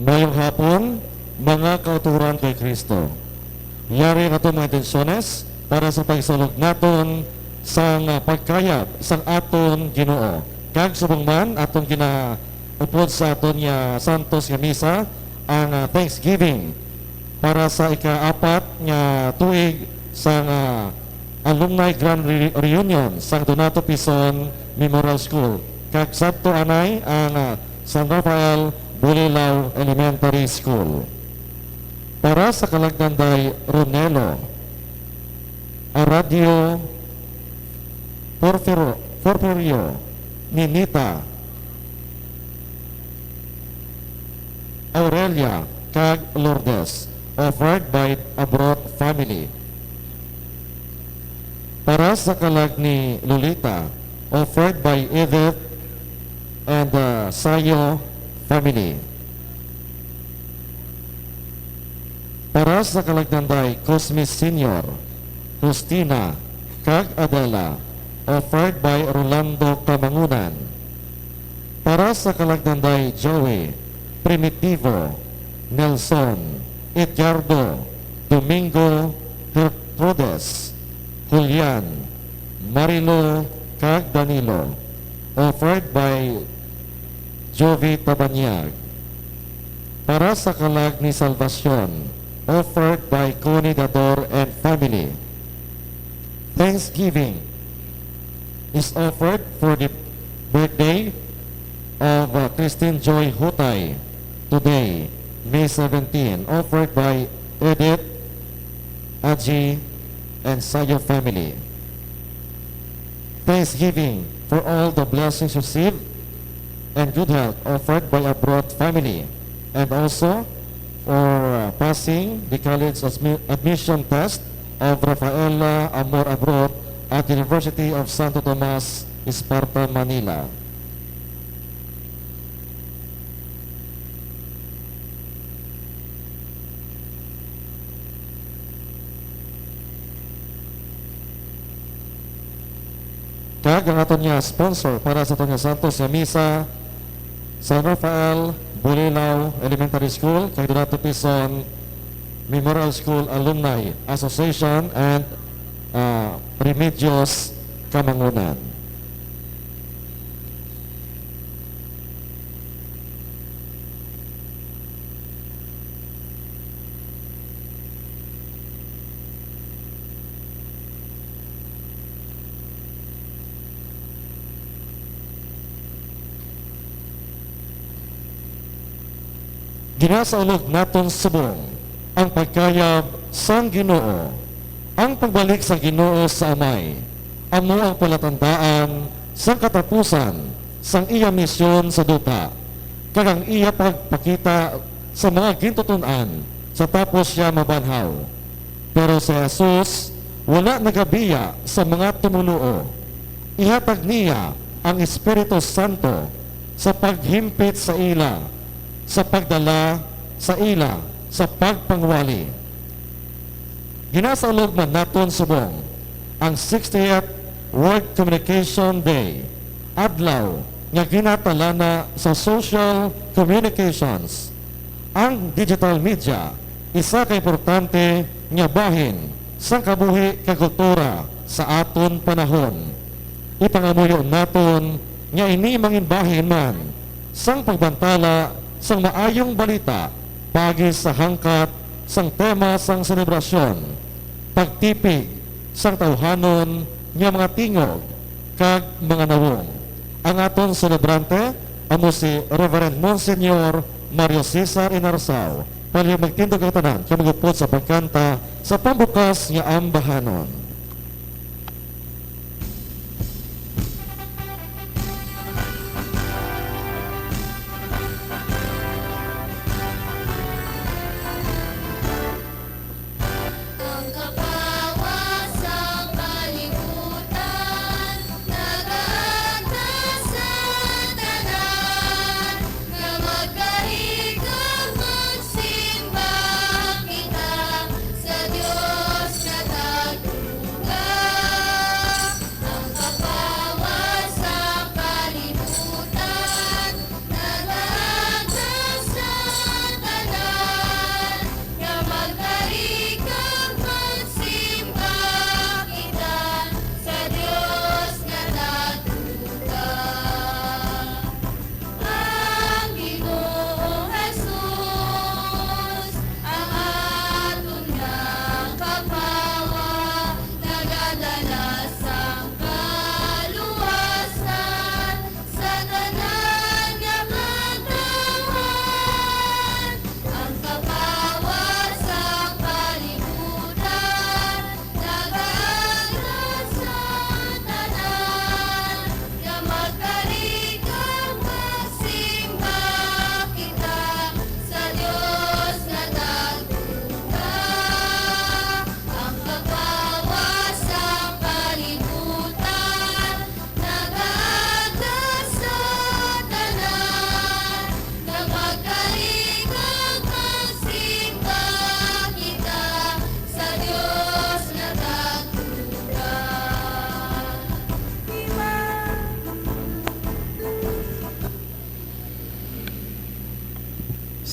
Ngayong hapon, mga kauturan kay Kristo. Yari na itong mga intensyones para sa pagsulog naton sa pagkayat sa aton Ginoo. Kag subong man atong ginaupod sa aton nga santos nga misa ang Thanksgiving para sa ika-4 nga tuig sa Alumni Grand Reunion sa Donato Pison Memorial School. Kag sabto anay ang San Rafael Bulilao Elementary School. Para sa Kalagdanday Ronelo, Aradio Porfirio, Ninita, Aurelia, kag Lourdes, offered by Abrot family. Para sa kalag ni Lolita, offered by Edith and Sayo family. Para sa kalagdanday Cosme Senior, Justina, kag Adela, offered by Rolando Kamangunan. Para sa kalagdanday Joey, Primitivo, Nelson, Edgardo, Domingo, Gertrudes, Julian, Marilo, kag Danilo, offered by Jovi Tabanyag. Para sa kalag ni Salvacion, offered by Connie Dador and family. Thanksgiving is offered for the birthday of Christine Joy Hutay today, May 17, offered by Edith, Aji, and Sayo family. Thanksgiving for all the blessings received and good health offered by Abrot family, and also for passing the college admission test of Rafaela Amor Abrot at University of Santo Tomas, Esparta, Manila. Kag ang aton nga sponsor para sa aton nga santos nga misa, San Rafael Bulilao Elementary School, kay Donato Pison Memorial School Alumni Association and Remedios Kamangunan. Ginasaulog naton subong ang pagkayab sang Ginoo, ang pagbalik sa Ginoo sa Amay, amo ang palatandaan sang katapusan sang iya misyon sa duta, kag ang iya pagpakita sa mga gintutunan sa tapos siya mabanhaw. Pero si Jesus wala nagabiya sa mga tumuluo. Ihatag niya ang Espiritu Santo sa paghimpit sa ila, sa pagdala sa ila, sa pagpangwali. Ginasaulog man naton subong ang 60th World Communication Day, adlaw nga ginatalana sa social communications. Ang digital media isa ka importante nga bahin sa kabuhi kag kultura sa aton panahon. Ipangamuyo naton nga ini mangin bahin man sang pagbantala sang maayong balita pagi sa hangkat sang tema sang selebrasyon, pagtipig sang tawhanon nga mga tingog kag mga nawong. Ang aton celebrante amo si Reverend Monsignor Mario Cesar Inarsao. Pali magtindog ang tanan kamagupod sa pagkanta sa pambukas nga ambahanon. Sa Diyos na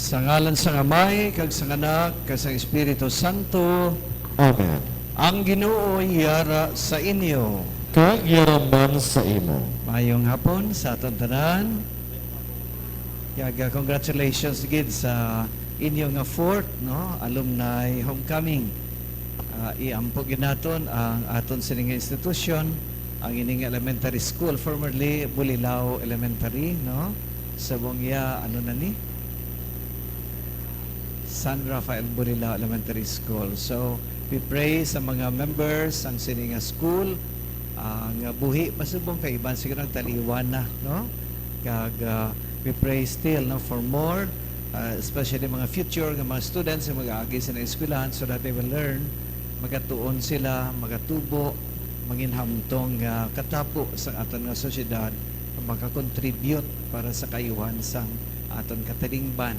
Sa ngalan sa Amay, kag sa Anak, kag sa Espiritu Santo, Amen. ang Ginoo yara sa inyo. Kag yaraman sa imo. Mayong hapon sa aton tanan. Kaya congratulations gid sa inyo nga fourth no alumni homecoming. Iampog naton ang aton sining institusyon, ang ining elementary school, formerly Bulilao Elementary, no? Sa Bongya, ano na ni? San Rafael Bulilao Elementary School. So, we pray sa mga members ang sining school, ang buhi pasubong kay iban siguro ang taliwan na, no? Kag we pray still no for more, especially mga future nga mga students nga mag-aagi sa eskwelahan so that they will learn, magatuon sila, magatubo, manginhamtong katapo sa aton nga sosyedad, makakontribute para sa kayuhan sang aton katilingban.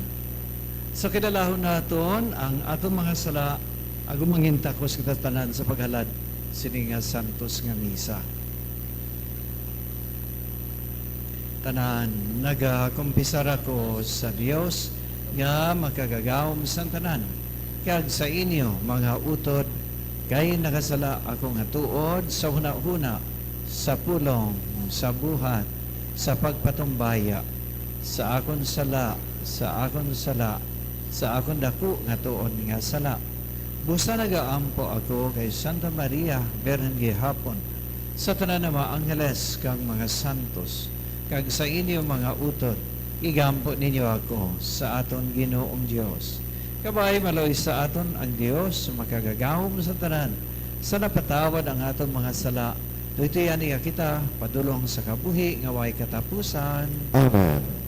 So kinalahon naton ang aton mga sala agum mangintakos kita tanan sa paghalad sini nga santos nga misa. Tanan nagakumpisar ako sa Dios nga makagagawom sa tanan kag sa inyo mga utod kay nakasala akong hatuod sa hunahuna, sa pulong, sa buhat, sa pagpatumbaya, sa akon sala, sa akon sala, sa akon dako nga tuon nga sala. Busa nagaampo ako kay Santa Maria, Birhen gihapon, sa tanan na mga angeles kang mga santos, kag sa inyo mga utod, igampo ninyo ako sa aton Ginoong Dios. Kabay maloy sa aton ang Dios makagagawom sa tanan sa napatawad ang aton mga sala. Ito'y niya kita padulong sa kabuhi nga way katapusan. Amen.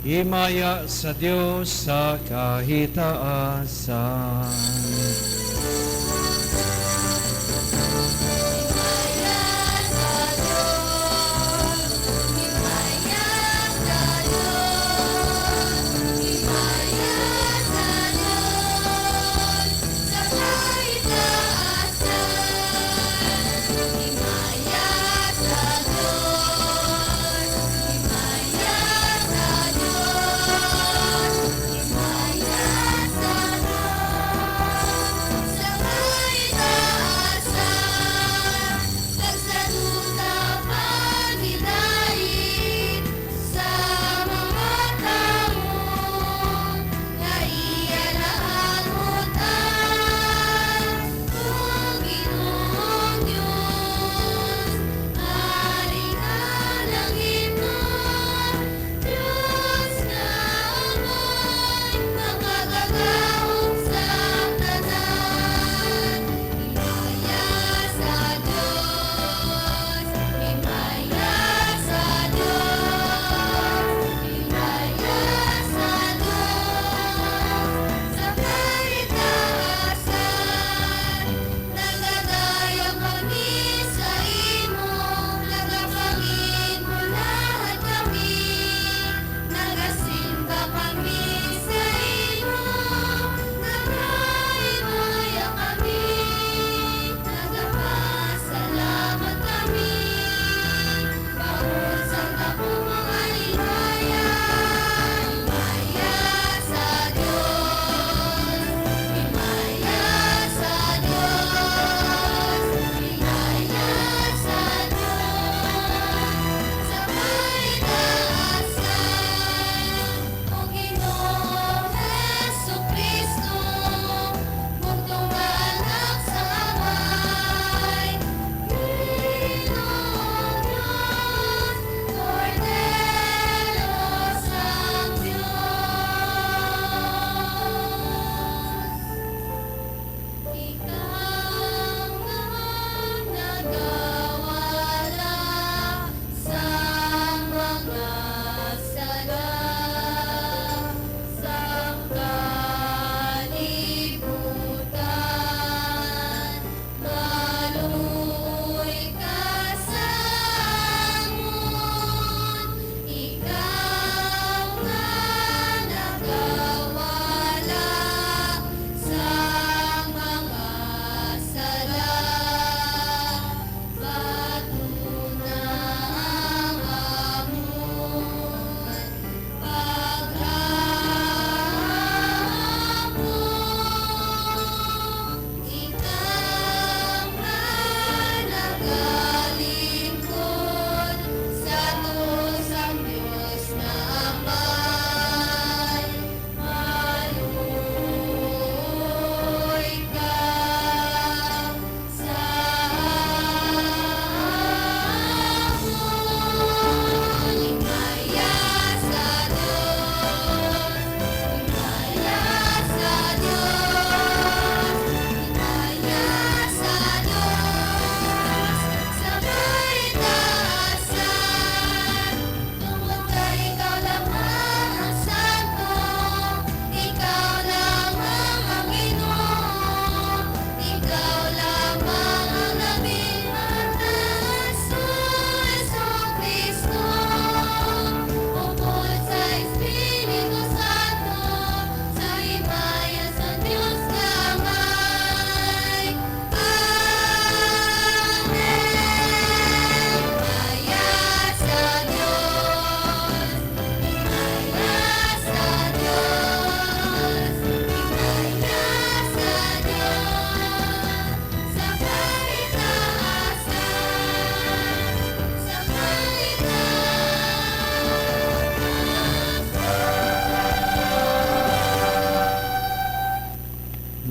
Himaya sa Diyos sa kahitaasan.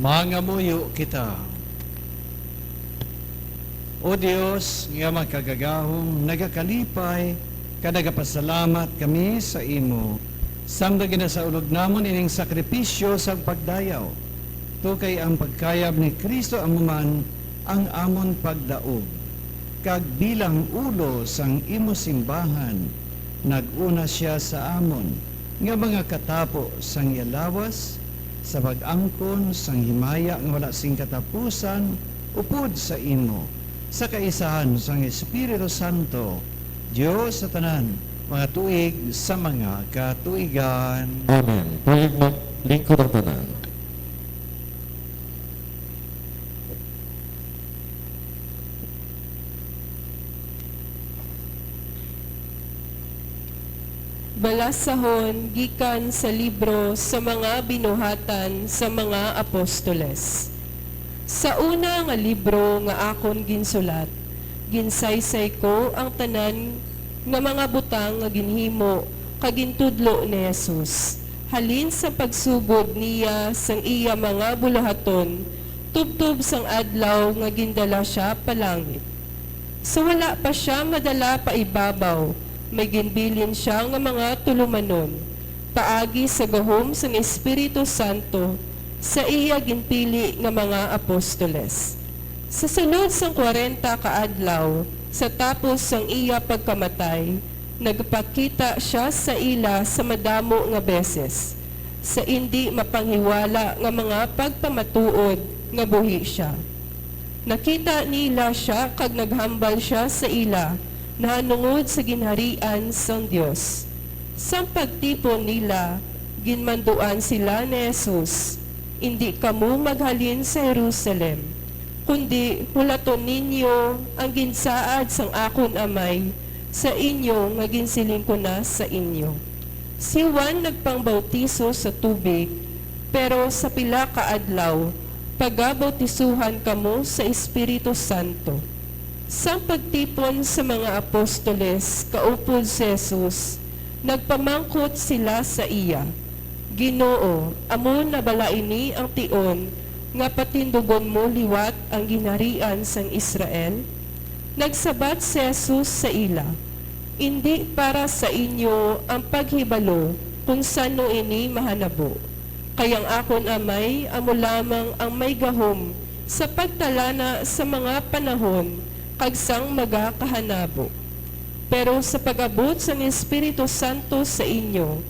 Mangamuyo kita. O Dios, nga makagagahong nagakalipay, kadagapasalamat kami sa imo. Samda ginasaulog namon ining sakripisyo sa pagdayaw. Tukay ang pagkayab ni Kristo amuman ang amon pagdaog. Kag bilang ulo sang imo simbahan, naguna siya sa amon, nga mga katapo sang yalawas, sa pag-angkon sang himaya nga wala sing katapusan, upod sa imo, sa kaisahan sang Espiritu Santo, Diyos sa tanan, mga tuig sa mga katuigan. Amen. Palig maglingkod ang tanan. Balasahon gikan sa libro sa mga binuhatan sa mga apostoles. Sa una nga libro nga akon ginsulat, ginsaysay ko ang tanan nga mga butang nga ginhimo kagintudlo ni Jesus. Halin sa pagsugod niya sang iya mga bulahaton, tubtob sang adlaw nga gindala siya palangit. Sa wala pa siya madala pa ibabaw, may ginbilin siya nga mga tulumanon, paagi sa gahom sang Espiritu Santo, sa iya ginpili nga mga apostoles. Sa sunod sang 40 kaadlaw, sa tapos sang iya pagkamatay, nagpakita siya sa ila sa madamo nga beses, sa indi mapanghiwala nga mga pagpamatuod nga buhi siya. Nakita nila siya kag naghambal siya sa ila, nahanungod sa ginharian sang Dios. Sa pagtipon nila, ginmanduan sila ni Jesus, hindi kamo maghalin sa Jerusalem, kundi hulaton ninyo ang ginsaad sang akon amay sa inyo nga ginsiling ko na sa inyo. Si Juan nagpangbautiso sa tubig, pero sa pila ka adlaw, pagabautisuhan kamo sa Espiritu Santo. Sa pagtipon sa mga apostoles, kaupod si Jesus, nagpamangkot sila sa iya. Ginoo, amo na balaini ang tion, nga patindugon mo liwat ang ginharian sang Israel? Nagsabat si Jesus sa ila, hindi para sa inyo ang paghibalo kung sano ini mahanabo. Kayang akon amay, amo lamang ang may gahom sa pagtalana sa mga panahon, kagsang magakahanabo. Pero sa pag-abot sa Espiritu Santo sa inyo,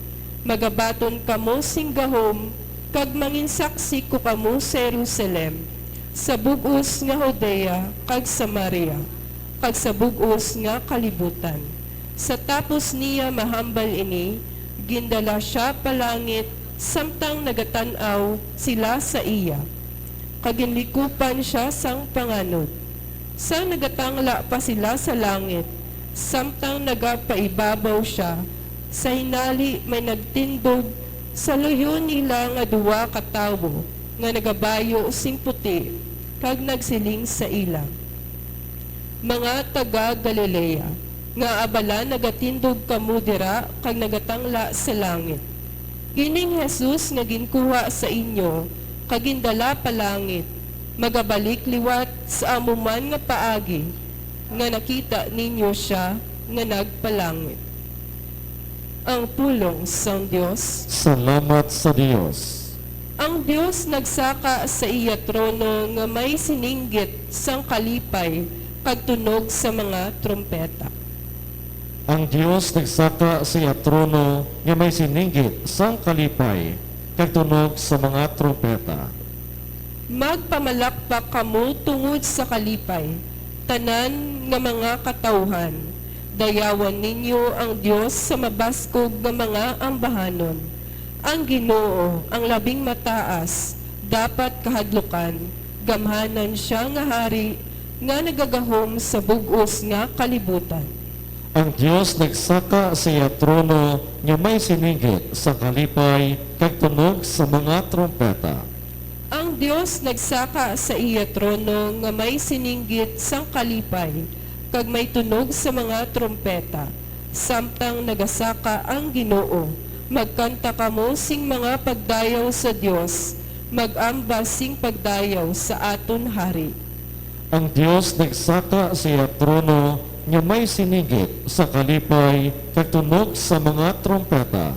magabaton kamo singgahom, kag manginsaksi ko kamo sa Jerusalem, sa bugos nga Judea, kag Samaria, kag sa bugos nga kalibutan. Sa tapos niya mahambal ini, gindala siya palangit, samtang nagatanaw sila sa iya. Kaginlikupan siya sang panganod. Sa nagatangla pa sila sa langit, samtang nagapaibabaw siya, sa hinali may nagtindog sa luyo nila nga duwa katawo, nga nagabayo sing puti, kag nagsiling sa ila. Mga taga Galilea, nga abala nagatindog kamo dira, kag nagatangla sa langit. Kining Jesus nga ginkuha sa inyo, kag gindala pa langit, magabalik liwat sa amuman nga paagi, nga nakita ninyo siya nga nagpalangit. Ang pulong sang Dios. Salamat sa Dios. Ang Dios nagsaka sa iya trono nga may sininggit sang kalipay kag tunog sa mga trumpeta. Ang Dios nagsaka sa iya trono nga may sininggit sang kalipay kag tunog sa mga trompeta. Magpamalakpak kamo tungod sa kalipay, tanan nga mga katawhan. Dayawan ninyo ang Dios sa mabaskog nga mga ambahanon. Ang Ginoo, ang labing mataas, dapat kahadlukan, gamhanan siya nga hari, nga nagagahom sa bugos nga kalibutan. Ang Dios nagsaka sa iya trono nga may sininggit sa kalipay kag tunog sa mga trompeta. Ang Dios nagsaka sa iya trono nga may sininggit sang kalipay, kag may tunog sa mga trompeta. Samtang nagasaka ang Ginoo, magkanta kamo sing mga pagdayaw sa Dios, magambasing pagdayaw sa aton hari. Ang Dios nagsaka siya trono nga may sinigit sa kalipay kag tunog sa mga trompeta.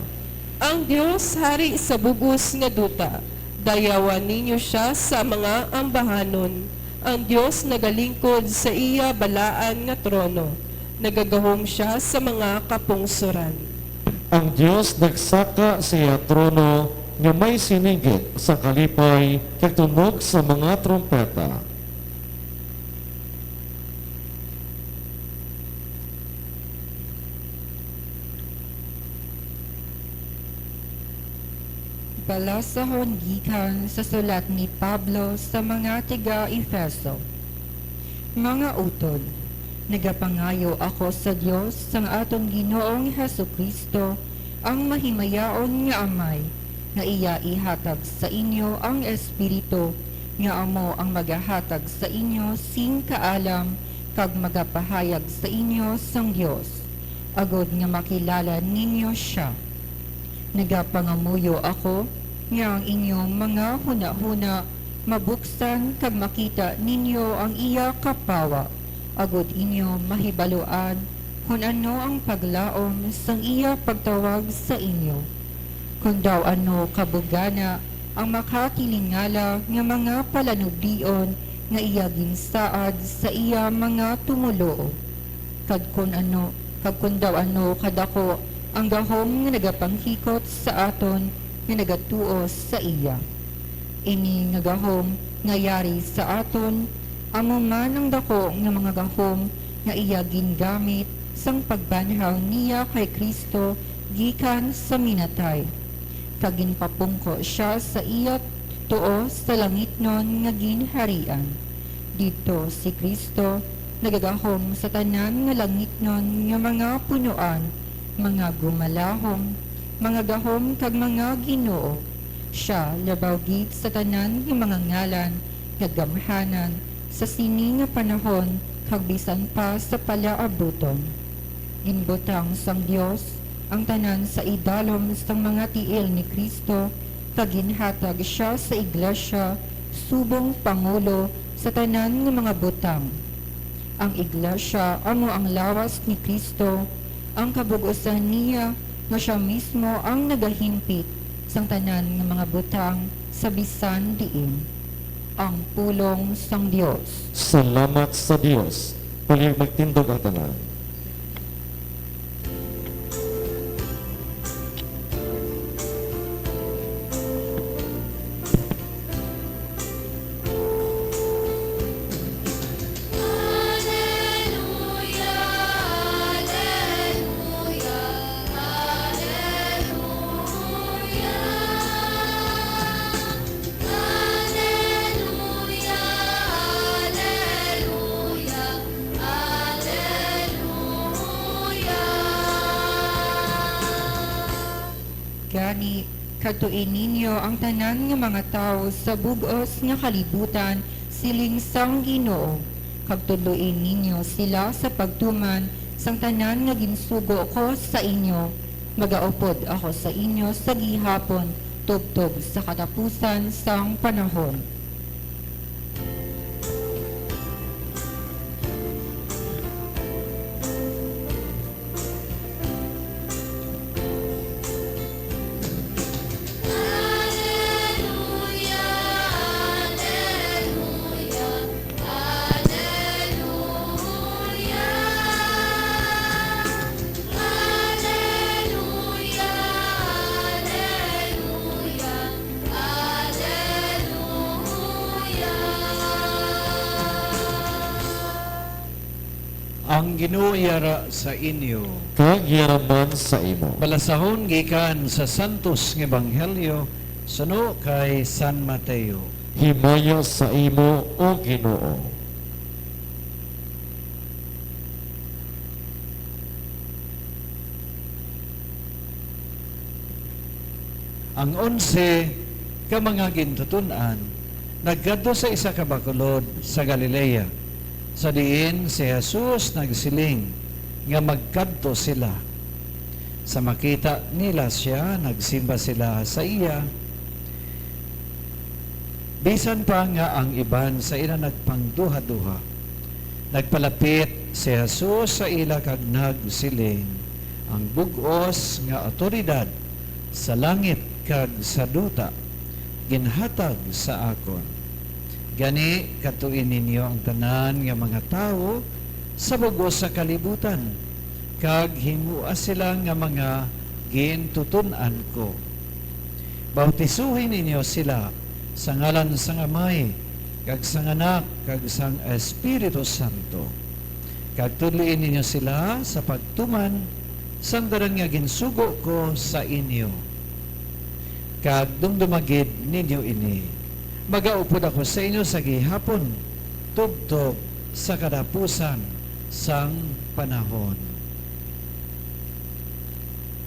Ang Dios hari sa bugos nga duta, dayawan ninyo siya sa mga ambahanon. Ang Dios nagalingkod sa iya balaan nga trono, nagagahom siya sa mga kapungsuran. Ang Dios nagsaka siya trono nga may sinigit sa kalipay kag tunog sa mga trompeta. Balasahon gikan sa sulat ni Pablo sa mga tiga-Efeso. Mga utod, nagapangayo ako sa Dios sang atong Ginoong Hesukristo, ang mahimayaon nga Amay, nga iya ihatag sa inyo ang Espiritu, nga amo ang magahatag sa inyo sing kaalam kag magapahayag sa inyo sang Dios, agod nga makilala ninyo siya. Nagapangamuyo ako nga ang inyong mga huna-huna mabuksan kag makita ninyo ang iya kapawa, agod inyo mahibaluan kung ano ang paglaom sang iya pagtawag sa inyo. Kung daw ano kabugana ang makatilingala nga mga palanubdion nga iya ginsaad sa iya mga tumuloo. Kag kung daw ano kadako ang gahom nga nagapanghikot sa aton nga nagatuo sa iya. Ini nga gahom nga yari sa aton, amo man ang dako nga mga gahom nga iya gingamit sang pagbanhaw niya kay Kristo gikan sa minatay. Kaginpapungko siya sa iya tuo sa langitnon nga ginharian. Dito si Kristo nagagahom sa tanan nga langitnon nga mga punuan, mga gumalahom, mga gahom kag mga Ginoo. Siya labaw gid sa tanan nga mga ngalan nga gamhanan sa sini nga panahon kag bisan pa sa palaabuton. Ginbutang sang Dios ang tanan sa idalom sang mga tiil ni Kristo kag ginhatag siya sa iglesia subong pangulo sa tanan nga mga butang. Ang iglesia amo ang lawas ni Kristo, ang kabugusan niya nga siya mismo ang nagahimpit sang tanan ng mga butang sa bisan diin. Ang pulong sang Dios. Salamat sa Dios. Puli magtindog ang tanan. Gani, katuin ninyo ang tanan nga mga tao sa bugos nga kalibutan siling sang Ginoo. Kag tuluin ninyo sila sa pagtuman sang tanan nga ginsugo ko sa inyo. Magaupod ako sa inyo sa gihapon tubtob sa katapusan sang panahon. Ang Ginoo yara sa inyo. Kag yaraman sa imo. Balasahon gikan sa Santos nga Ebanghelyo suno kay San Mateo. Himaya sa imo, O Ginoo. Ang 11 ka mga gintutunan nagkadto sa isa ka bakulod sa Galilea. Sa diin si Jesus nagsiling nga magkadto sila. Sa makita nila siya, nagsimba sila sa iya. Bisan pa nga ang iban sa ila nagpangduha-duha, nagpalapit si Jesus sa ila kag nagsiling, ang bug-os nga otoridad sa langit kag sa duta ginhatag sa akon. Gani katuin ninyo ang tanan nga mga tawo sa bug-os sa kalibutan, kag himua sila nga mga gintutunan ko. Bautisuhin ninyo sila sa ngalan sang Amay, kag sang Anak, kag sang Espiritu Santo. Kag tuloyin ninyo sila sa pagtuman sang daran nga ginsugo ko sa inyo. Kag dumdumagid ninyo ini. Magaupod ako sa inyo sa gihapon, tubtob sa kadapusan sang panahon.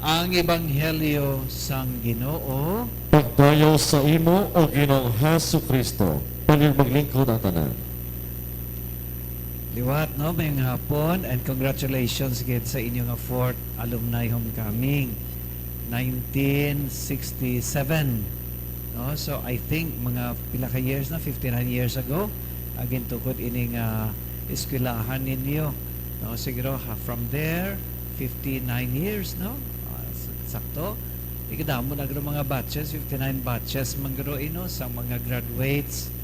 Ang Ebanghelyo sang Ginoo. Pagdayo sa imo o Ginoong Hesu Kristo, paglimaglingkod ang tanan. Liwat, no? May hapon, and congratulations again sa inyo nga 4th alumni homecoming, 1967. No? So, I think mga pila ka years na, 59 years ago, agin tukod ining eskwelahan ninyo. No? Siguro, from there, 59 years, no? Sakto. Ikadamo na mga batches, 59 batches manggaro ino sa mga graduates.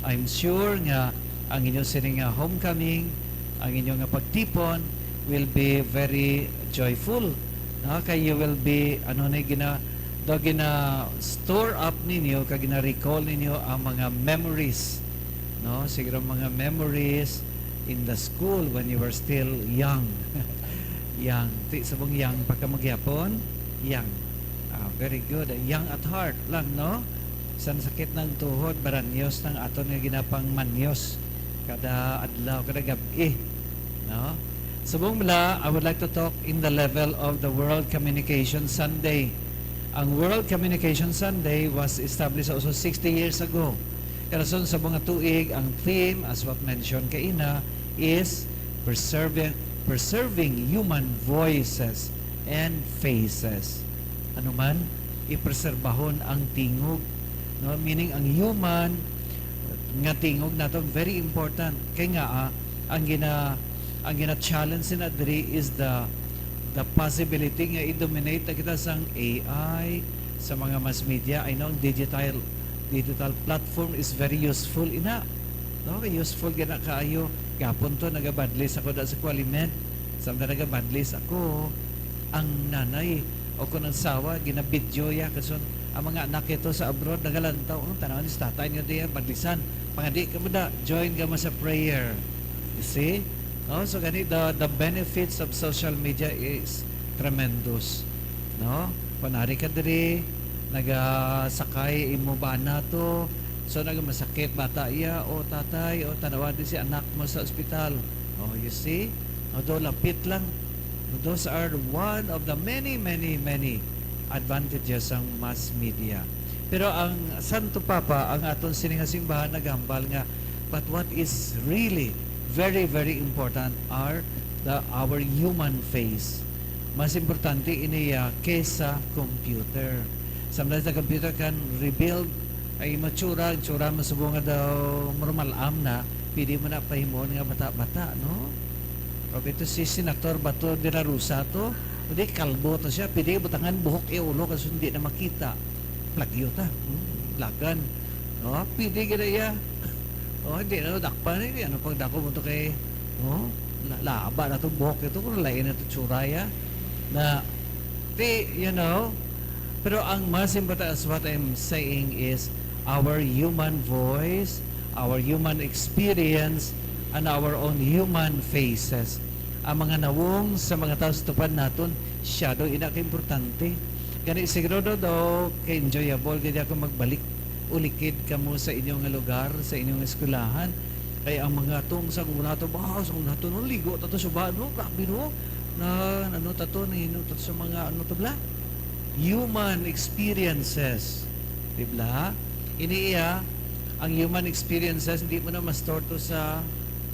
I'm sure nga ang inyong sining homecoming, ang inyong nga pagtipon will be very joyful. No? Kaya you will be gina store up ninyo, kag gina recall ninyo ang mga memories. No? Siguro mga memories in the school when you were still young. Young. Sabong young pagka magyapon, young. Very good. Young at heart lang, no? San sakit ng tuhod, baranyos ng aton nga ginapang manyos. Kada adlaw, kada gabi. No? Subong mula, I would like to talk in the level of the World Communication Sunday. Ang World Communication Sunday was established also 60 years ago. Karason sa mga tuig, ang theme, as what mentioned kaina, is preserving human voices and faces. Ano man, ipreserbahon ang tingog. No? Meaning, ang human nga tingog nato very important. Kaya nga, ang gina-challenge na diri is the possibility nga i-dominate na kita sang AI, sa mga mass media. I know digital platform is very useful ina. No? Useful gina kaayo. Gapon to, nagabadlis ako da sa kwalimen. Samda nagabadlis ako. Ang nanay, o kung ang sawa, ginabidyo ya, kasi ang mga anak ito sa abroad, nagalantaw, tanawan ni tatay nyo diyan, badlisan, pangadi ka mo da, join ka mo sa prayer. You see? No? So, ganit, the benefits of social media is tremendous. No? Panari ka diri, nagasakay, imo ba na to, so nagamasakit, bata iya, o tatay, o tanawan din si anak mo sa ospital. Oh, you see? O, do, lapit lang. Those are one of the many advantages ng mass media. Pero ang Santo Papa, ang aton sininga simbahan nagambal nga, but what is really very important are our human face. Mas importante iniya kesa computer. Sometimes the computer can rebuild ay matsura mo subong nga daw normal na, pili mo na pahimon nga bata-bata, no? Ito si Senator Bato de la Rosa to, hindi kalbo to siya, pwede butangan buhok ulo kasi hindi na makita. Plagyo ta, lagan. No, pwede gina hindi na dakpan, hindi ano pag dako mo to kay, laba na to buhok ito, kung lain na to tsuraya. Na, pero ang mas important as what I'm saying is our human voice, our human experience, and our own human faces. Ang mga nawong sa mga tao sa tupad naton, siya daw inaka-importante. Gani siguro daw ka-enjoyable, gani ako magbalik, ulikid ka mo sa inyong lugar, sa inyong eskwelahan. Kaya ang mga tong sa una to, sa una to, ligo, tato sa bano, grabe no, na tato, sa mga bla, human experiences. Diba? Iniiya, ang human experiences, hindi mo na ma-store to sa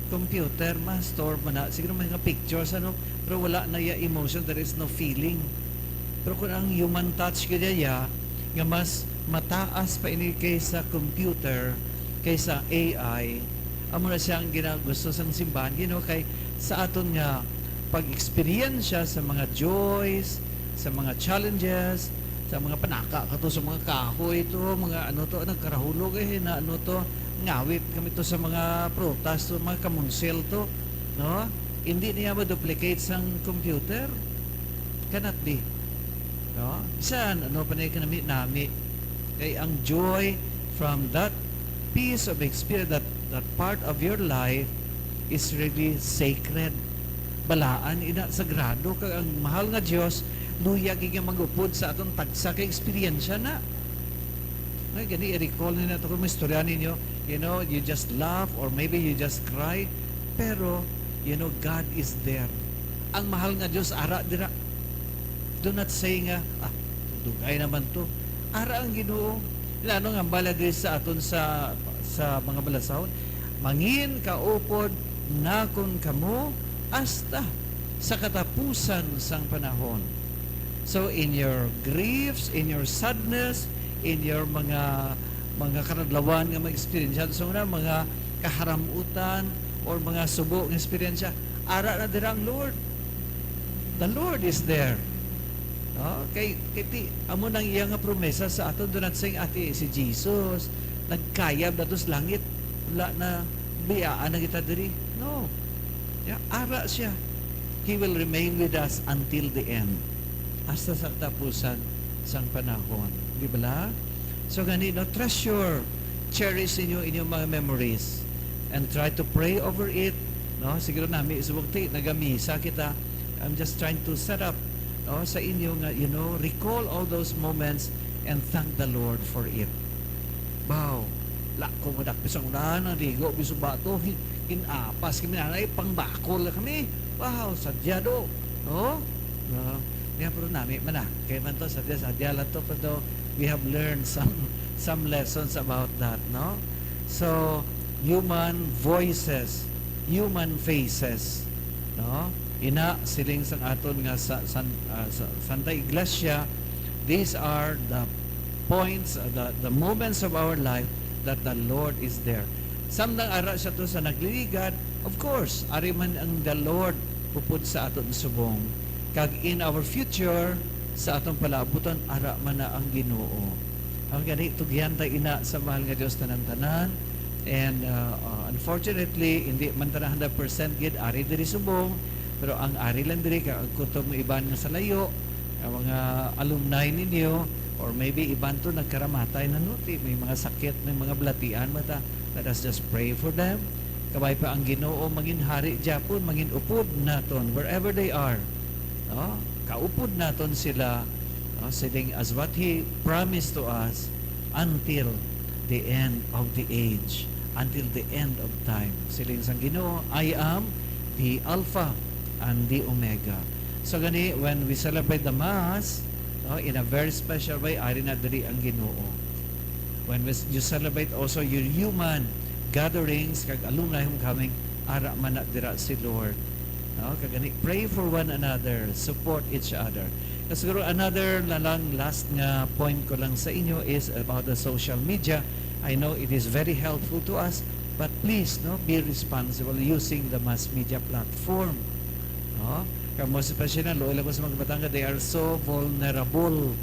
computer, ma-store mo na. Siguro may mga pictures, pero wala na emotion, there is no feeling. Pero kung ang human touch kaya nga mas mataas pa ini kaysa computer, kaysa AI. Amo na siyang ginagusto sang simbahan, kay sa aton nga pag-experience sa mga joys, sa mga challenges, sa mga panaka kato sa mga kahoy ito, mga ano to, nagkarahulog na ano to, ngawit kami to sa mga prutas to, mga kamunsel to, no? Hindi niya ma-duplicate sang computer. Cannot be. No? Bisan, ano pa na nami, kay ang joy from that piece of experience, that part of your life is really sacred. Balaan, ina, sagrado, kag ang mahal nga Diyos, luyag nga magupod sa atong tagsa kay experience na. Ay, gani, i-recall nyo na ito kung may istorya ninyo, you just laugh or maybe you just cry, pero, God is there. Ang mahal nga Diyos, ara dira. Do not say nga, dugay naman to. Ara ang Ginoo. Ano nga balagay sa aton sa mga balasahon? Mangin kaupod nakon kamo hasta sa katapusan sang panahon. So in your griefs, in your sadness, in your mga karadlawan nga mag-experience, so na mga kaharamutan or mga subo nga experience, ara na dira ang Lord. The Lord is there. Kay amo nang iya nga promesa sa aton, do not sing ati si Jesus nagkayab datos langit, wala na biyaan na kita diri. No. Ara siya. He will remain with us until the end. Hasta sa tapusan sang panahon. Di ba? So ganito, treasure, cherish inyong mga memories and try to pray over it. No, siguro nami subukti nagamisa kita. I'm just trying to set up sa inyo nga, recall all those moments and thank the Lord for it. Wow, la ko madak bisang unahan ang ligo biso bato inapas kami nanay pangbakol kami. Wow, sadya do. No? Kaya pero nami mana kaya man to sadya lang to, pero we have learned some lessons about that, no? So human voices, human faces, no? Ina siling sang aton nga sa Santa Iglesia, these are the points, the moments of our life that the Lord is there. Samtang ara siya to sa nagliligad, of course, ari man ang the Lord pupud sa aton subong. Kag in our future, sa atong palabutan, ara man na ang Ginoo. Ang gani, tugyan tayo ina sa mahal nga Diyos tanan-tanan. And unfortunately, hindi man tanan 100% gid ari diri subong. Pero ang ari lang diri ka ang kutob mo iban nga sa layo, ang mga alumni ninyo, or maybe iban to nagkaramatay na nuti, may mga sakit, may mga blatian mata. Let us just pray for them. Kabay pa ang Ginoo mangin hari Japon, mangin upod naton wherever they are. No? Kaupod naton sila, siling as what He promised to us until the end of the age, until the end of time. Siling sang Ginoo, I am the Alpha and the Omega. So gani, when we celebrate the Mass, in a very special way, ari na diri ang Ginoo. When you celebrate also your human gatherings, kag alumni homecoming, ara man na dira si Lord. Kagani, pray for one another, support each other. Siguro another last nga point ko lang sa inyo is about the social media. I know it is very helpful to us, but please, be responsible using the mass media platform. Most especially na lola ko sa mga Batanga, they are so vulnerable.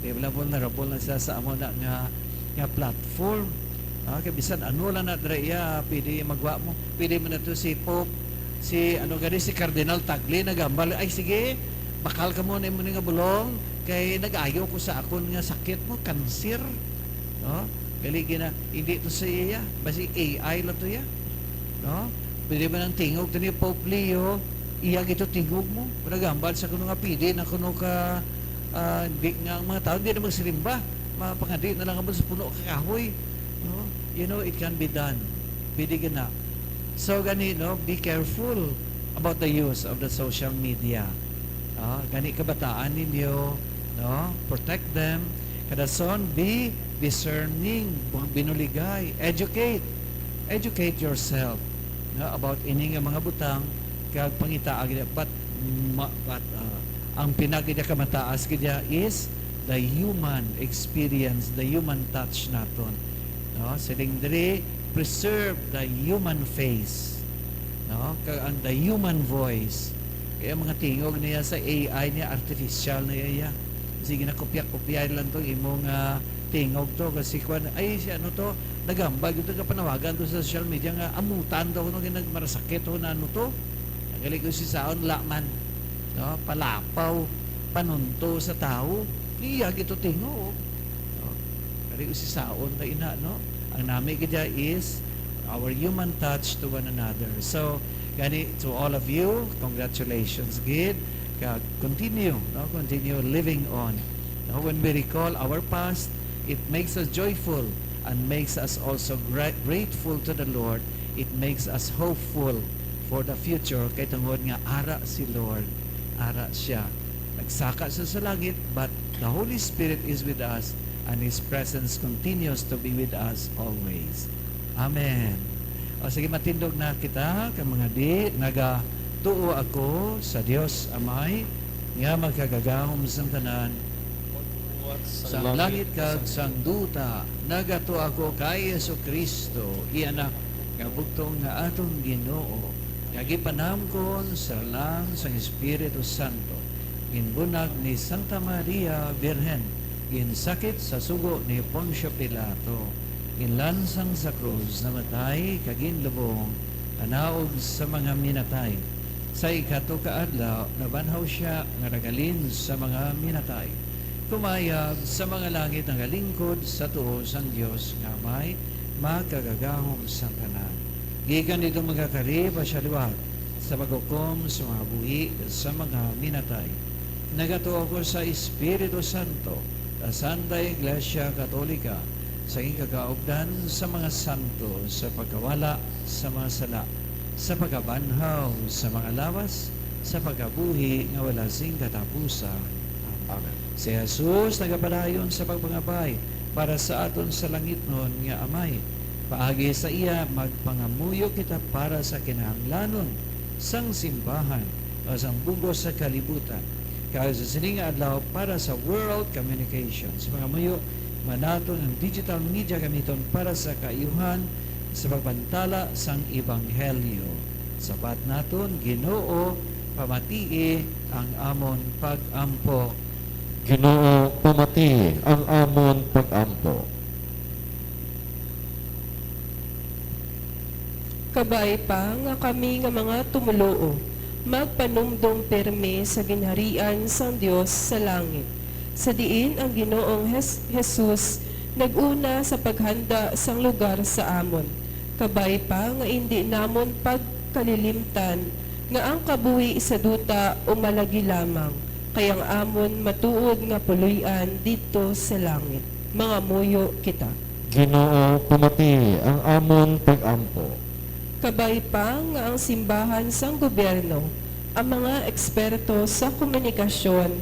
They are vulnerable na sila sa amo na nga platform. Kaya bisan ano lang na draya, pwede magwa mo. Pwede mo na to si Pope, si Cardinal Tagle nagambal. Ay sige, bakal ka mo na mo nga bulong kay nag-ayaw ko sa akon nga sakit mo, cancer. Galigi na, hindi to sa iya, basi AI lang to ya. Pwede mo nang tingog to ni Pope Leo, iya gito tingog mo. Nagambal sa kuno nga pidi na kuno ka di nga mga tao di na magsirimba. Mapangadi na lang sa puno kakahoy. It can be done. Pwede gana. So gani, be careful about the use of the social media. Gani kabataan ninyo, protect them. Kadason, be discerning, binuligay, educate yourself about ini nga mga butang kag pangita but ang pinagida ka mataas kaya is the human experience, the human touch naton. No, siling diri preserve the human face. No, kag ang the human voice. Kaya mga tingog niya sa AI niya artificial na iya. Sige na kopya-kopya lang to imong tingog to kasi kwan ay si ano to nagambag ito ka panawagan to sa social media nga amutan to kuno ginagmarasakit to na ano to. Nagali ko si saon laman. No, palapaw panunto sa tao. Iya gito tingog. No, kari ko si saon ta ina no. Ang nami kaya is our human touch to one another. So, gani to all of you, congratulations, Gid. Continue, no? Continue living on. No? When we recall our past, it makes us joyful and makes us also grateful to the Lord. It makes us hopeful for the future. Kay tungod nga ara si Lord, ara siya. Nagsaka siya sa langit, but the Holy Spirit is with us and His presence continues to be with us always. Amen. O sige, matindog na kita, ka mga di, tuo ako sa Dios Amay, nga magkagagahom sa tanan, sa langit kag sang duta, nagato ako kay Yesu Kristo, ianak, nga bugtong nga atong Ginoo, nagipanamkon sa lang sang Espiritu Santo, ginbunag ni Santa Maria Virgen, ginsakit sa sugo ni Poncio Pilato, ginlansang sa krus, namatay, kaginlubong, anaog sa mga minatay. Sa ikato kaadlaw, nabanhaw siya nga nagalin sa mga minatay. Kumayag sa mga langit ang galingkod sa tuo sang Dios nga may magkagagahom sa tanan. Gikan dito magkakari pa siya liwat sa paghukom sa mga buhi sa mga minatay. Nagato ako sa Espiritu Santo, sa Santa Iglesia Katolika, sa ikagaugdan sa mga santo, sa pagkawala sa mga sala, sa pagkabanhaw sa mga lawas, sa pagkabuhi nga wala sing katapusan. Amen. Si Jesus nagapadayon sa pagpangabay para sa aton sa langit nun nga Amay. Paagi sa iya, magpangamuyo kita para sa kinahanglanon sang simbahan o sang bugos sa kalibutan. Kaya sa sining adlaw para sa world communications. Pangamuyo, manaton ang digital media gamiton para sa kaayuhan sa pagbantala sang Ebanghelyo. Sabat naton, Ginoo, pamatii ang amon pag-ampo. Ginoo, pamati ang amon pag-ampo. Kabay pa nga kami nga mga tumuloo, magpanumdong perme sa ginharian sang Dios sa langit. Sa diin ang Ginoong Jesus naguna sa paghanda sang lugar sa amon. Kabay pa nga hindi namon pagkalilimtan nga ang kabuhi sa duta o malagi lamang, kayang amon matuod nga puluyan dito sa langit. Mga muyo kita. Ginoo, pamati ang amon pag-ampo. Kabay pa nga ang simbahan sang gobyerno, ang mga eksperto sa komunikasyon,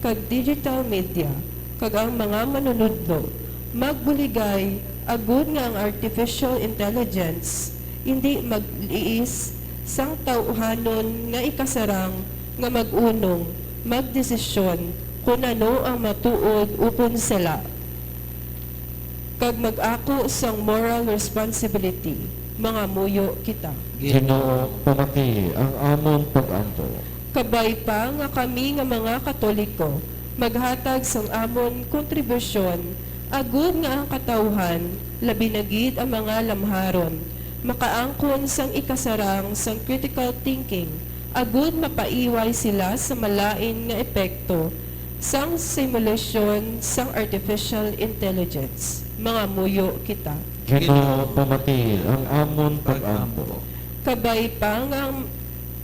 kag digital media, kag ang mga manunudlo, magbuligay, agud nga ang artificial intelligence, hindi magliis sang tauhanon nga ikasarang nga mag-unong, magdesisyon kung ano ang matuod upon sila. Kag mag-ako sang moral responsibility, mga muyo kita. Ginoo, pamati ang amon pag-ampo. Kabay pa nga kami nga mga Katoliko, maghatag sang amon kontribusyon, agud nga ang katawhan, labi na gid ang mga lamharon, makaangkon sang ikasarang sang critical thinking, agud mapaiway sila sa malain nga epekto sang simulation sang artificial intelligence. Mga muyo kita. Ginoo, pamati ang amon pag-ampo. Kabay pa nga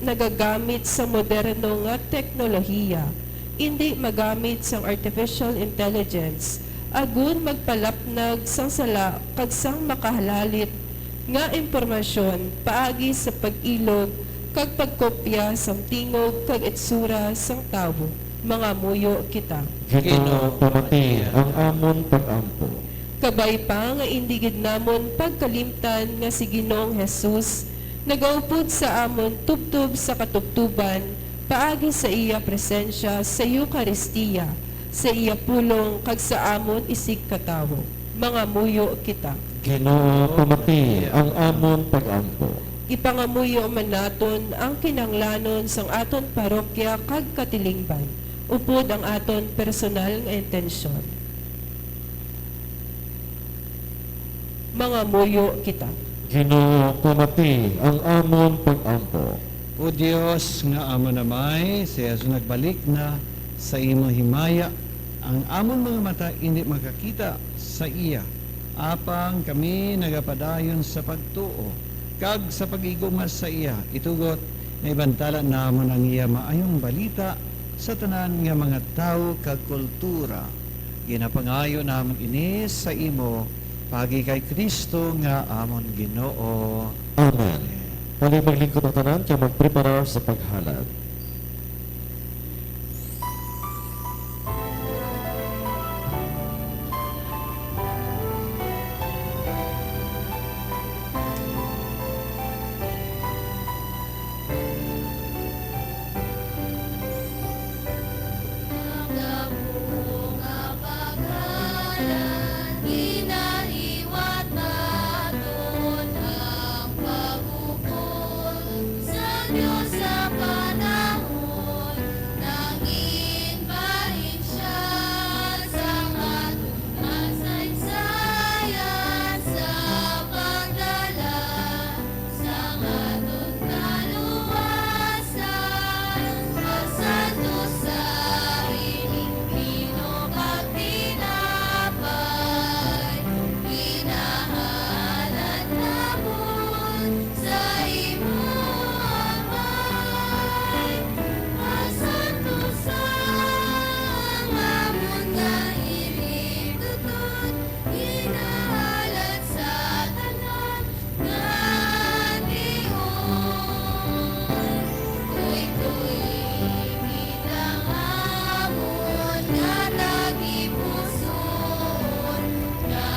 nagagamit sa moderno nga teknolohiya, hindi magamit sang artificial intelligence, agud magpalapnag sang sala kag sang makahalalit nga impormasyon paagi sa pag-ilog kag pagkopya sang tingog kag itsura sang tawo. Mga muyo kita. Ginoo, pamati ang amon pag-ampo. Kabay pa nga hindi gid namon pagkalimtan nga si Ginoong Jesus nagaupod sa amon tubtub sa katubtuban paagi sa iya presensya sa Eucharistia sa iya pulong kag sa amon isig katawo. Mga muyo kita. Ginoo pamati ang amon pag-ampo. Ipangamuyo man naton ang kinanglanon sang aton parokya kag katilingban. Upod ang aton personal nga intensyon. Mga muyo kita. Ginoo pamati ang amon pag-ampo. O Dios nga amo namay, siya nagbalik na sa imo himaya, ang amon mga mata hindi makakita sa iya. Apang kami nagapadayon sa pagtuo, kag sa pag-igumas sa iya, itugot na ibantala namon ang iya maayong balita sa tanan nga mga tao kag kultura. Ginapangayo namon ini sa imo, pagi kay Kristo nga amon Ginoo. Amen. Muli maglingkod ang tanan kaya magpreparar sa paghalad. Ginahiwat naton ang pag-ukol sa Diyos sa panahon. Nangin parin siya sa atong kasaysayan sa pagdala sa atong kaluwasan. Pasanto sa ining pinokag tinapay, ginahalan namon sa imo amay. Pasanto sa amon nga ilituton, ginahalan sa tanan nga diyon. Tuy-tuy kitang amon nga nagipuson, nga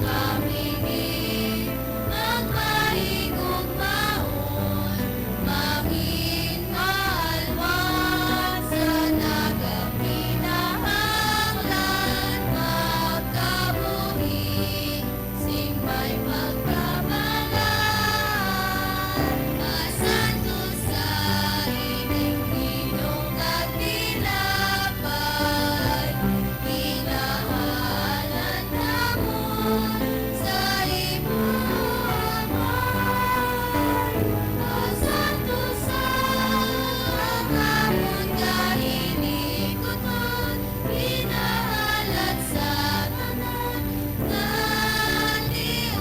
kamigin magpaigugmaon, mamin maalwan sa nagakinahanglan, magkabuhi sing may pagkamalan. Masanto sa ining pinungkat tinapay, ginahalan namon sa imo amay. Masanto sa amon nga ilikuton, ginahalan sa tanan nga diyon.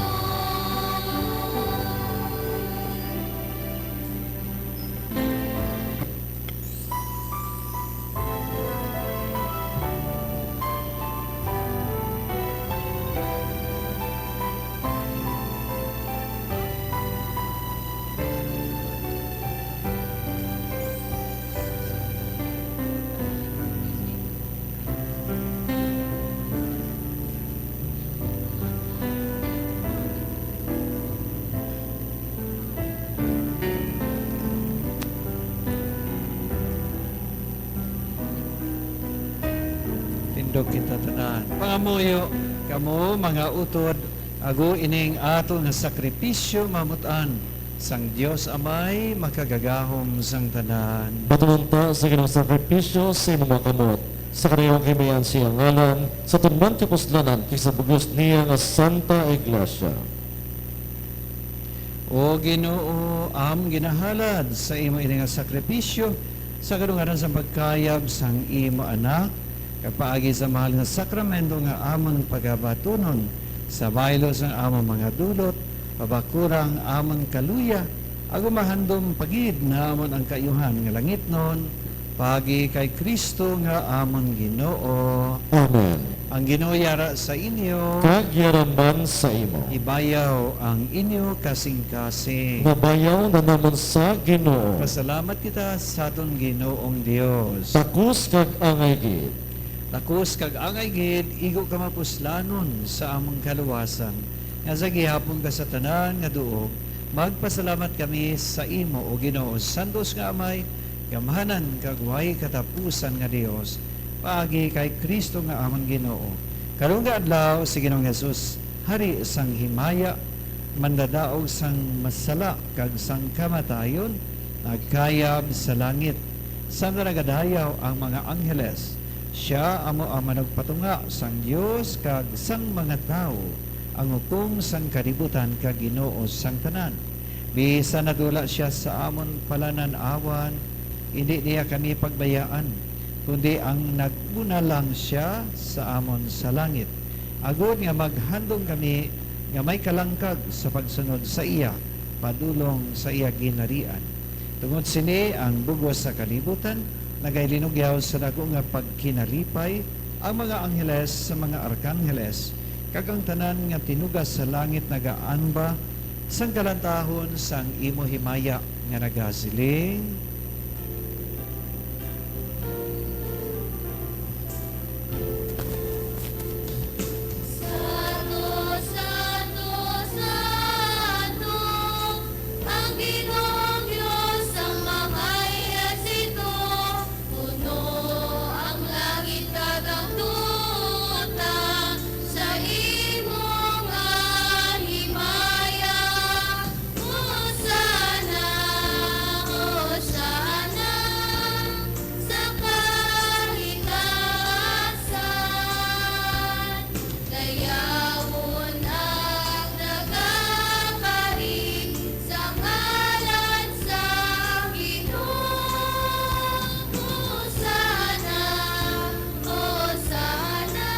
Tindog kita tanan. Pangamuyo, kamo mga utod, ago ining ato nga sakripisyo mamutan, sang Dios amay makagagahom sang tanan. Patununta sa ginang sakripisyo sa imong mga kamot, sa kaniyang kimayan siya ngalan, sa tunman kapuslanan, kisa bugos niya nga Santa Iglesia. O Ginoo, am ginahalad sa imo ini nga sakripisyo sa kadungaran sa pagkayab sang imo anak, kapaagi sa mahal nga sakramento nga amon pagabatunon sa baylo sang amon mga dulot, pabakurang amon kaluya, agumahandom pagid na amon ang kayuhan nga langit nun, pagi kay Kristo nga amon Ginoo. Amen. Ang Ginoo yara sa inyo, Kagyaraman sa imo. ibayaw ang inyo kasing-kasing. Nabayaw na naman sa Ginoo. Pasalamat kita sa aton Ginoong Dios. Takus kag angay gid. Takos kag angay gid, igo ka mapuslanon sa among kaluwasan. Nga sa gihapon ka sa tanan nga duog, magpasalamat kami sa imo o Ginoo. Santos nga amay, gamhanan kag way katapusan nga Dios. paagi kay Kristo nga amon Ginoo. Karong nga adlaw si Ginoong Hesus, hari sang himaya, mandadaog sang masala kag sang kamatayon, nagkayab sa langit. Sang nagadayaw ang mga angheles, siya amo ang managpatunga sang Dios kag sang mga tao, ang hukom sang kaributan kag Ginoo sang tanan. Bisan nadula siya sa amon palanan-awan, hindi niya kami pagbayaan, kundi ang naguna lang siya sa amon sa langit. Agod nga maghandong kami nga may kalangkag sa pagsunod sa iya, padulong sa iya ginarian. Tungod sini ang bugos sa kalibutan, nagaylinugyaw sa dako nga pagkinalipay ang mga angheles sa mga arkangheles, kag ang tanan nga tinugas sa langit nagaanba sang kalantahon sang imo himaya nga nagasiling. Santo, Santo, Santo, ang Ginoong Diyos ang mamahyasito. Puno ang langit kag ang tuta sa imong himaya. Hosana, Hosana, sa kahitaasan. Dayawon ang nagapari sa ngalan sa Ginoo. Hosana, Hosana,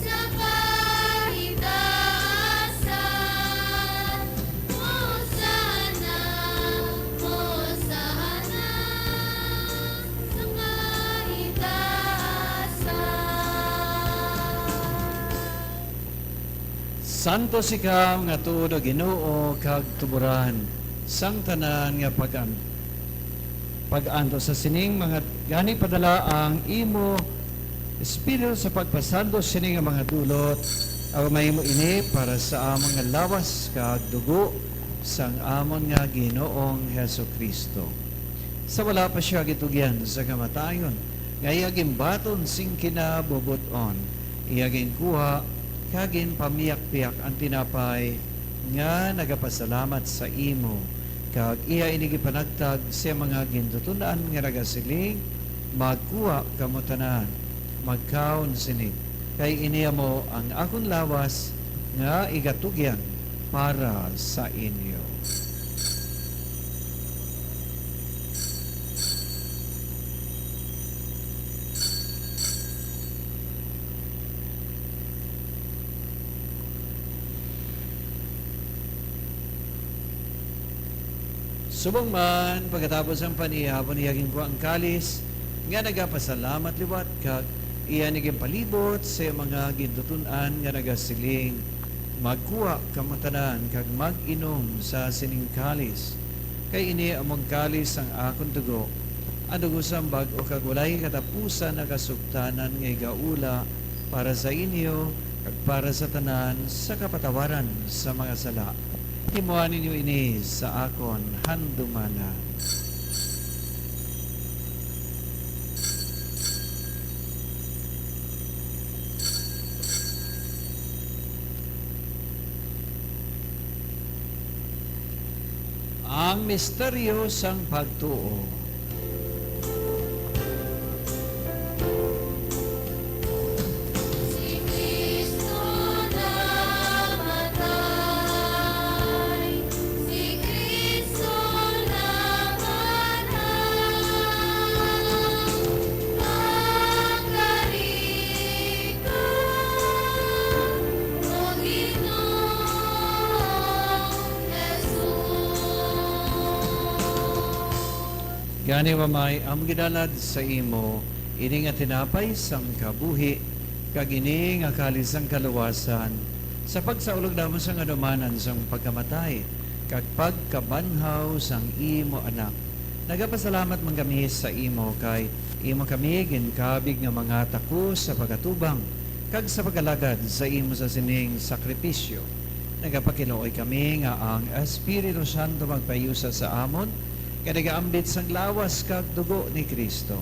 sa kahitaasan. Hosana, Hosana, sa kahitaasan. Santo sikaw nga tuod o Ginoo kag tuburan sang tanan nga pag-anto sa sining mga gani padala ang imo espiritu sa pagpasando sining nga mga dulot aw mahimo ini para sa among nga lawas kag dugo sang amon nga Ginoong Hesukristo. Sa wala pa siya gitugyan sa kamatayon, nga iyaging baton sing kinabubuton, iyaging kuha kagin pamiyak-piyak ang tinapay nga nagapasalamat sa imo kag iya inigi panagtag sa mga gintutunan nga nagasiling magkuha kamo tanan magkaon sini kay iniya mo ang akong lawas nga igatugyan para sa inyo. Subong man, pagkatapos ang panihapon iyaging ko ang kalis, nga nagapasalamat liwat, kag iya naging palibot sa mga gintutunan nga nagasiling, magkuha kamatanan, kag mag-inom sa sining kalis. Kay ini among kalis ang akong dugo, ang dugo sambag o kag walay katapusan na kasugtanan nga igaula para sa inyo, kag para sa tanan, sa kapatawaran sa mga sala. Himuan ninyo ini sa akon handumanan. Ang misteryo sang pagtuo. Si Kristo namatay, si Kristo namatay, pagkarika, o Ginoong Jesus. Gani mamay ang gidalad sa imo, ini nga tinapay sang kabuhi, kag ini nga kalis sang kaluwasan, sa pagsaulog namon sang anumanan sang pagkamatay, kag pagkabanhaw sang imo anak. Nagapasalamat man kami sa imo, kay imo kami ginkabig nga mga takos sa pagkatubang, kag sa pagkalagad sa imo sa sining sakripisyo. Nagapakiluoy kami nga ang Espiritu Santo magpayusa sa amon, kaya nagaambit sang lawas kag dugo ni Kristo.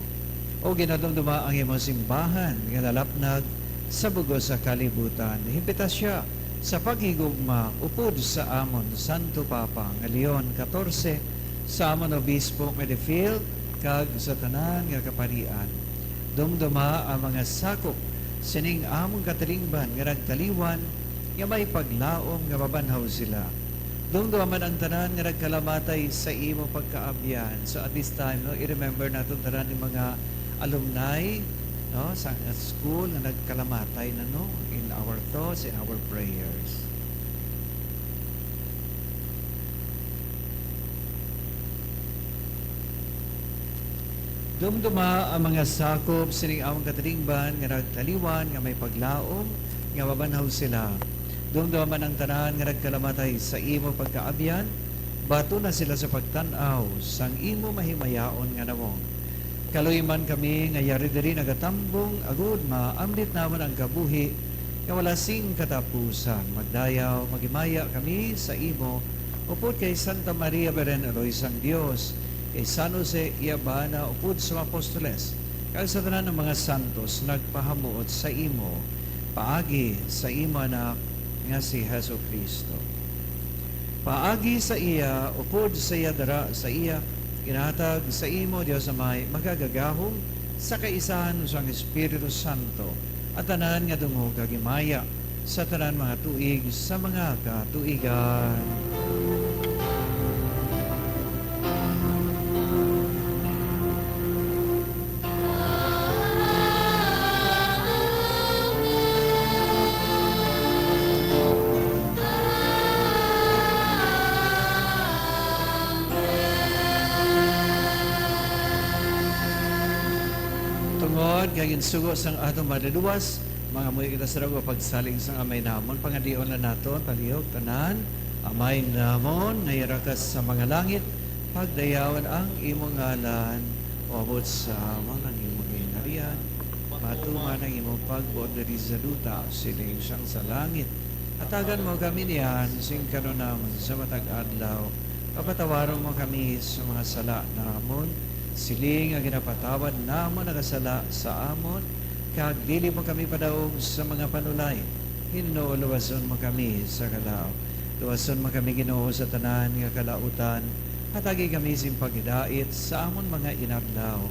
O ginadumduma ang imong simbahan, nga nalapnag sa bugos sa kalibutan. Himpita siya sa paghigugma upod sa amon Santo Papa nga Leon 14, sa amon Obispo nga Edifil, kag sa tanan nga kaparian. Dumduma ang mga sakop sining among katilingban nga nagtaliwan, nga may paglaom nga mabanhaw sila. Dumduma man ang tanan nga nagkalamatay sa imo pagkaabyan. So at this time, no, i-remember natin tanan ng mga alumni, no, sa school na nagkalamatay na, no, in our thoughts, in our prayers. Dumduma ang mga sakop sining among katilingban nga nagtaliwan, nga may paglaom, nga mabanhaw sila. Dumduma man ang tanan nga nagkalamatay sa imo pagkaabyan, bato na sila sa pagtanaw sang imo mahimayaon nga nawong. Kaloy man kami nga yari diri nagatambong agud maamlit namon ang kabuhi nga wala sing katapusan. Magdayaw magimaya kami sa imo upod kay Santa Maria Beren Eloy sang Dios, kay San Jose Iabana upod sa apostoles, kag sa tanan ng mga santos nagpahamuot sa imo, paagi sa imo anak nga si Hesus Kristo. Paagi sa iya upod sa iya dara sa iya ginatag sa imo Dios Amay magagagahom sa kaisahan sang Espiritu Santo at tanan nga dungog kagimaya sa tanan mga tuig sa mga katuigan. Tungod kay ginsugo sang atong madaluwas, mga muy kita sa rago pagsaling sang amay namon, pangadion na naton palihog tanan, amay namon nga kas sa mga langit, pagdayawan ang imong ngalan, abot sa mga imong ginharian, matuman ang imong pagbuot diri sa duta, siling siyang sa langit. Atagan mo kami niyan, sing kanon namon sa matag adlaw, kapatawaron mo kami sa mga sala namon, siling ang ginapatawad namon nagasala sa amon, kag dili mo kami padaog sa mga panulay. Hinno luwason mo kami sa kalao. Luwason mo kami Ginoo sa tanan nga kalautan. Hatagi kami simpagidait sa amon mga inadlaw.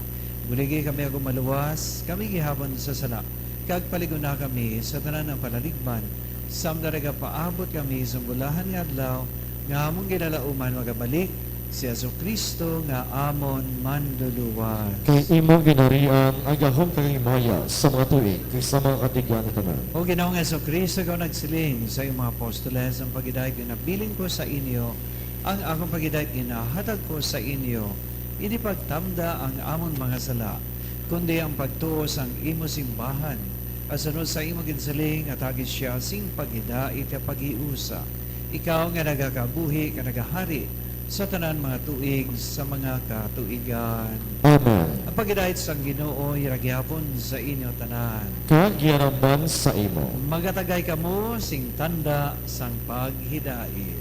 Buligi kami ako maluwas, kami gihapon sa sala. Kag paliguna kami sa tanan ng panaligban. Samdara ka paabot kami sa bulahan nga adlaw, nga among ginalauman magabalik si Jesucristo nga amon manluluwas. Kay imo ginarian ang gahom kagimaya sa mga tuig kay sa mga katigan na tanan. O Ginoong Jesucristo, ikaw nagsiling sa iyong mga apostoles, ang pagidayag ginabiling ko sa inyo, ang akong pagidayag ginahatag ko sa inyo, hindi pagtamda ang amon mga sala, kundi ang pagtuos ang imo simbahan, asunod sa imo ginsiling at hagis siya sing pagidait at pag-iusa. Ikaw nga nagakabuhi, ka nagahari, sa tanan mga tuig sa mga katuigan. Amen. Ang pagidait sa Ginoo iragyapon sa inyo tanan. Kag giaramban sa imo. Magatagay kamo sing tanda sang paghidait.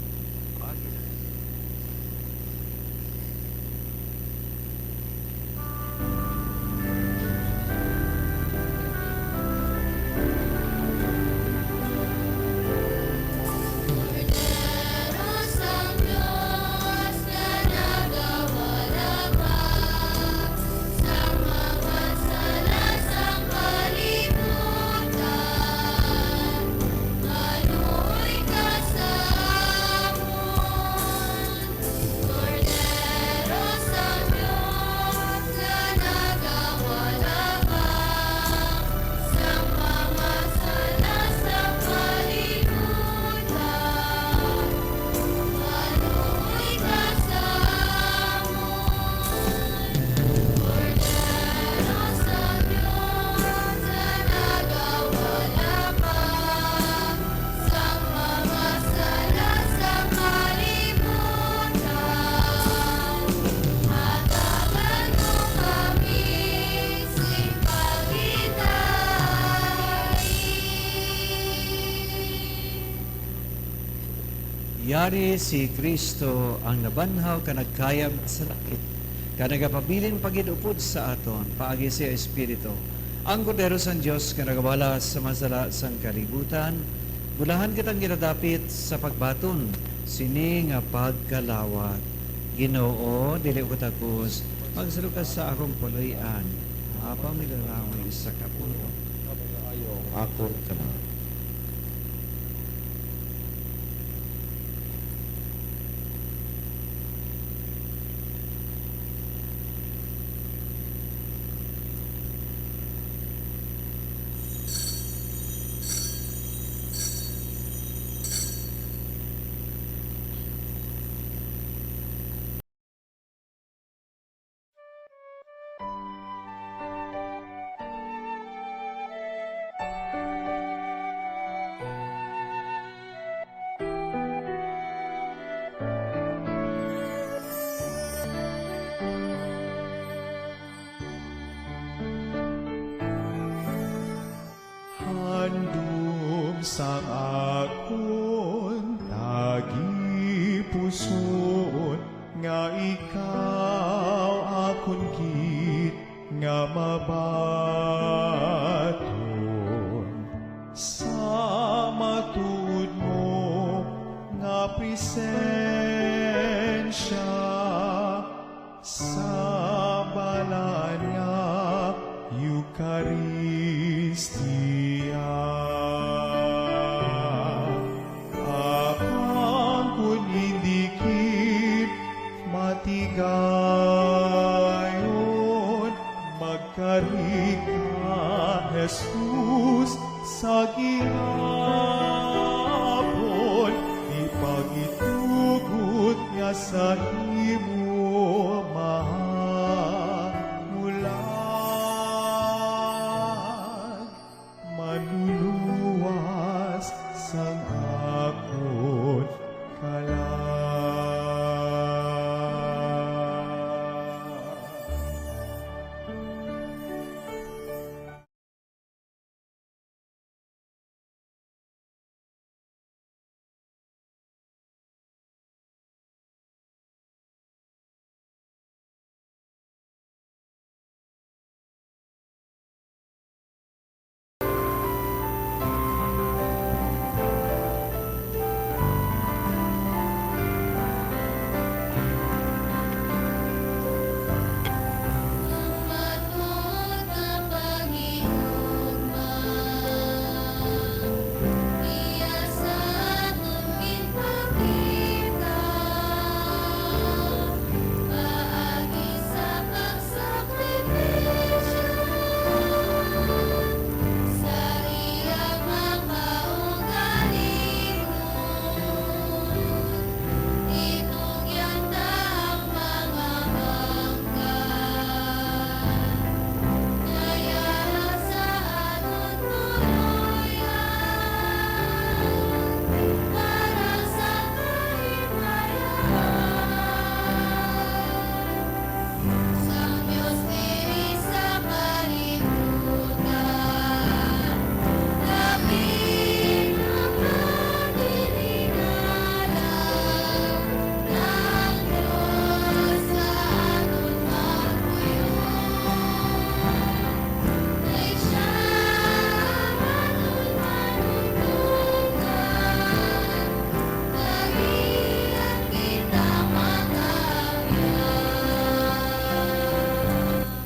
Korderos ang Diyos na nagawalabag sa mga sala sang kalibutan, manuoy ka sa amon. Korderos ang Diyos na nagawalabag sa mga sala sang kalibutan, manuoy ka sa amon. Korderos ang Diyos na nagawalabag sa mga sala sang kalibutan, hatagan mo kami sing pagidait. Yari si Kristo ang nabanhaw ka nagkayam sa lakit. kanagapabilin pagid upod sa aton paagi siya Espiritu. Ang kordero sang Dios nga nagawala sa masala sang kalibutan, bulahan kitang ginadapit sa pagbaton sini nga pagkalawat. Ginoo, dili ko takos, magsalukas sa akong puloy-an. Apa milalaway sa kapulo. Akon ka na. Handom sa akon tagipuson nga ikaw akon gid nga mabaton sa matud mo nga presensya sa balan nga Eucharistia. Apang kun indikit matigayon, magkarika Jesus sa gihapon, ipagitugot nga sa imo mahamulan, manluluwas sang akon kalan. Matod na pangihugma, iya sa aton ginpakita, paagi sa pagsakripisyo, sa iyang mga ugalingon, itugyan ta ang mga bangkay. Ngayara sa aton tuluyan, para sa kahimayan. Sang Diyos diri sa kalibutan, labing ang pagdiringalan ng Diyos sa aton magpuyon. Ay siya aton manutukan, dahilan kita matagyan.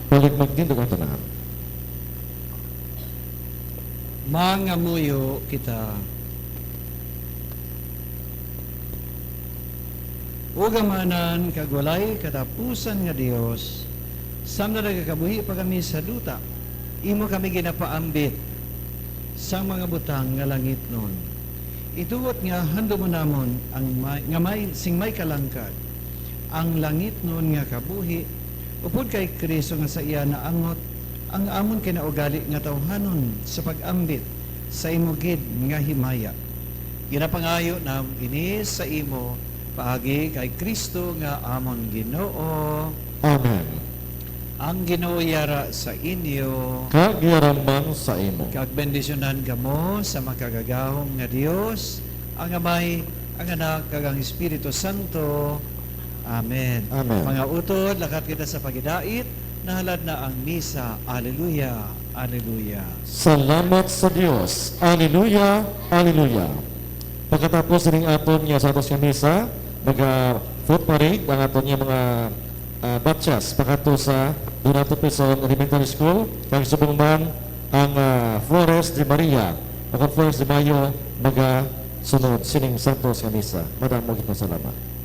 Balik magdindog ang tanan. Mangamuyo kita. Ugamanan kagwalay katapusan nga Dios, samna nagakabuhi pa kami sa duta, imo kami ginapaambit sa mga butang nga langit nun. Ituot nga hando mo namon ang sing may kalangkad, ang langit nun nga kabuhi, upod kay Kristo nga sa iya naangot, ang amon kinaugali nga tawhanon sa pag-ambit sa imo gid nga himaya. Ginapangayo nam ini sa imo paagi kay Kristo nga amon Ginoo. Amen. Ang Ginoo yara sa inyo, Kagyaraman sa imo. kag bendisyonan kamo sa makagagahom nga Dios, ang Amay, ang Anak, kag ang Espiritu Santo. Amen. Amen. Mga utod, lakat kita sa pagidait, nahalad na ang misa. Alleluia, alleluia. Salamat sa Dios. Alleluia, alleluia. Pagkatapos ng aton nga sa atos nga misa, nag-foot parade ang aton nga mga batches pagkato sa Donato Quezon Elementary School. Kag subong man ang Flores de Maria, ang Flores de Mayo, sunod sining Santos nga misa. Madamo kita salamat.